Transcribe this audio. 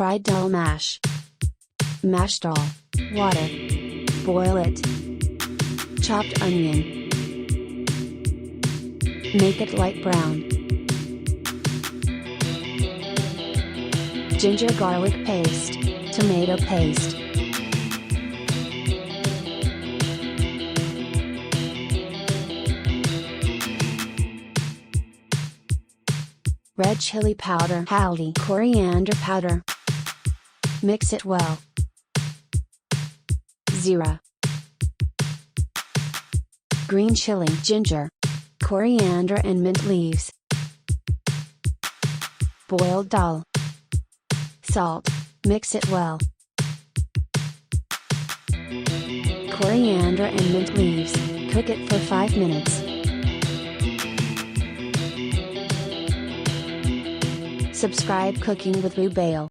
Fried dal mash. Mash dal. Water. Boil it. Chopped onion. Make it light brown. Ginger garlic paste. Tomato paste. Red chili powder, hearty, coriander powder. Mix it well. Zira. Green chili, ginger, coriander and mint leaves. Boiled dal. Salt, mix it well. Coriander and mint leaves, cook it for 5 minutes. Subscribe Cooking with Rubail.